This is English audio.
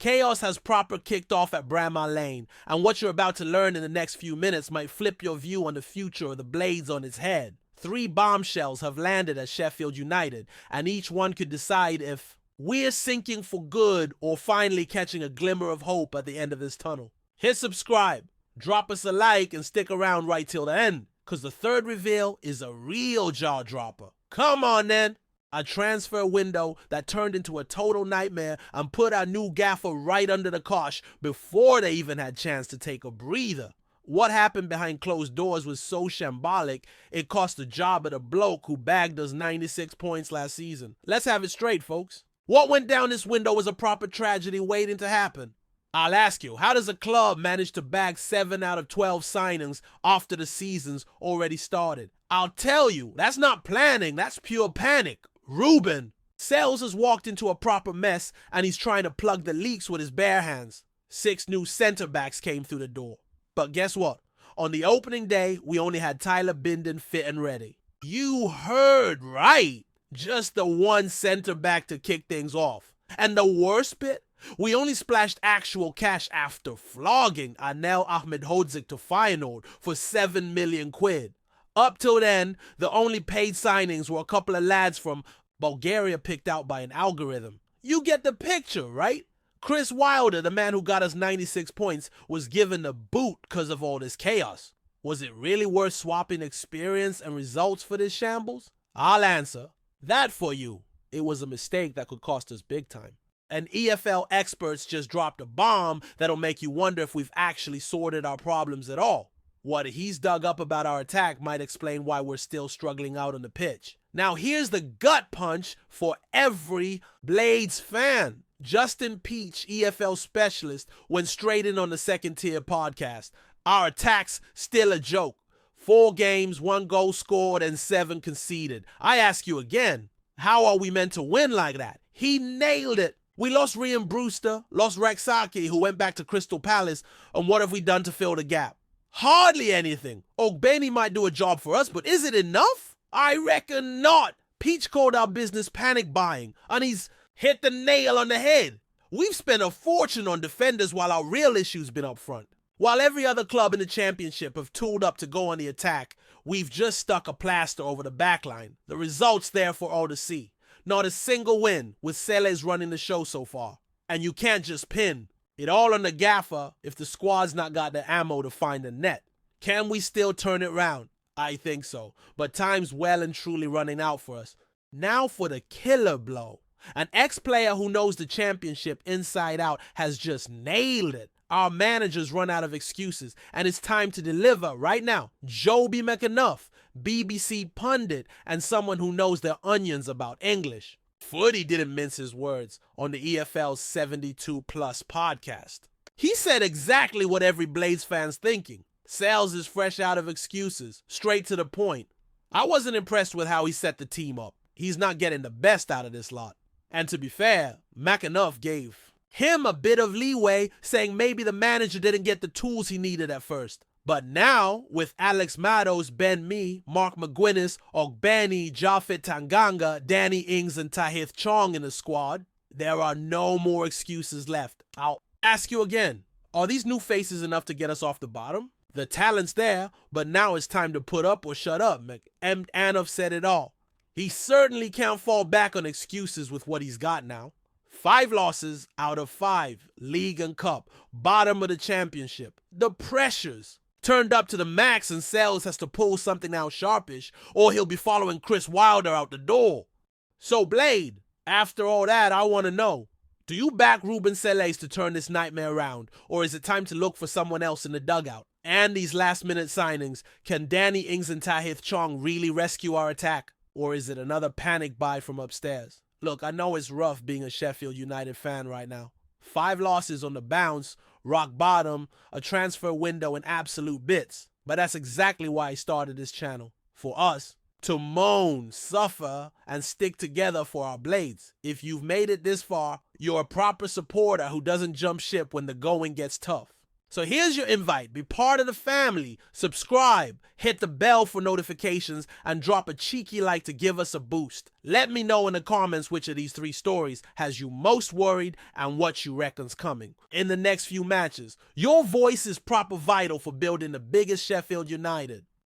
Chaos has proper kicked off at Bramall Lane, and what you're about to learn in the next few minutes might flip your view on the future of the Blades on its head. 3 bombshells have landed at Sheffield United, and each one could decide if we're sinking for good or finally catching a glimmer of hope at the end of this tunnel. Hit subscribe, drop us a like, and stick around right till the end, because the third reveal is a real jaw-dropper. Come on then! A transfer window that turned into a total nightmare and put our new gaffer right under the cosh before they even had a chance to take a breather. What happened behind closed doors was so shambolic, it cost the job of the bloke who bagged us 96 points last season. Let's have it straight, folks. What went down this window was a proper tragedy waiting to happen. I'll ask you, how does a club manage to bag 7 out of 12 signings after the season's already started? I'll tell you, that's not planning, that's pure panic. Ruben Selles has walked into a proper mess, and he's trying to plug the leaks with his bare hands. 6 new centre backs came through the door. But guess what? On the opening day, we only had Tyler Binden fit and ready. You heard right. Just the one centre back to kick things off. And the worst bit? We only splashed actual cash after flogging Anel Ahmedhodzic to Feyenoord for 7 million quid. Up till then, the only paid signings were a couple of lads from Bulgaria picked out by an algorithm. You get the picture, right? Chris Wilder, the man who got us 96 points, was given the boot because of all this chaos. Was it really worth swapping experience and results for this shambles? I'll answer. That for you. It was a mistake that could cost us big time. And EFL experts just dropped a bomb that'll make you wonder if we've actually sorted our problems at all. What he's dug up about our attack might explain why we're still struggling out on the pitch. Now here's the gut punch for every Blades fan. Justin Peach, EFL specialist, went straight in on the second tier podcast. Our attack's still a joke. 4 games, 1 goal scored, and 7 conceded. I ask you again, how are we meant to win like that? He nailed it. We lost Rian Brewster, lost Rexaki, who went back to Crystal Palace, and what have we done to fill the gap? Hardly anything. Ogbeni might do a job for us, but is it enough? I reckon not. Peach called our business panic buying, and he's hit the nail on the head. We've spent a fortune on defenders while our real issue's been up front. While every other club in the championship have tooled up to go on the attack, we've just stuck a plaster over the backline. The result's there for all to see. Not a single win, with Selles running the show so far. And you can't just pin it all on the gaffer if the squad's not got the ammo to find the net. Can we still turn it round? I think so, but time's well and truly running out for us. Now for the killer blow. An ex-player who knows the championship inside out has just nailed it. Our manager's run out of excuses, and it's time to deliver right now. Jobi McAnuff, BBC pundit, and someone who knows their onions about English. Footy didn't mince his words on the EFL's 72 Plus podcast. He said exactly what every Blades fan's thinking. Selles is fresh out of excuses, straight to the point. I wasn't impressed with how he set the team up. He's not getting the best out of this lot. And to be fair, McAnuff gave him a bit of leeway, saying maybe the manager didn't get the tools he needed at first. But now, with Alex Matos, Ben Mee, Mark McGuinness, Ogbeni, Japhet Tanganga, Danny Ings, and Tahith Chong in the squad, there are no more excuses left. I'll ask you again, are these new faces enough to get us off the bottom? The talent's there, but now it's time to put up or shut up. McAnuff said it all. He certainly can't fall back on excuses with what he's got now. 5 losses out of 5, league and cup, bottom of the championship. The pressures turned up to the max, and Selles has to pull something out sharpish, or he'll be following Chris Wilder out the door. So Blade, after all that, I want to know, do you back Ruben Selles to turn this nightmare around, or is it time to look for someone else in the dugout? And these last-minute signings, can Danny Ings and Tahith Chong really rescue our attack, or is it another panic buy from upstairs? Look, I know it's rough being a Sheffield United fan right now. 5 losses on the bounce, rock bottom, a transfer window in absolute bits. But that's exactly why I started this channel. For us to moan, suffer, and stick together for our Blades. If you've made it this far, you're a proper supporter who doesn't jump ship when the going gets tough. So here's your invite. Be part of the family. Subscribe, hit the bell for notifications, and drop a cheeky like to give us a boost. Let me know in the comments which of these 3 stories has you most worried and what you reckon's coming in the next few matches. Your voice is proper vital for building the biggest Sheffield United.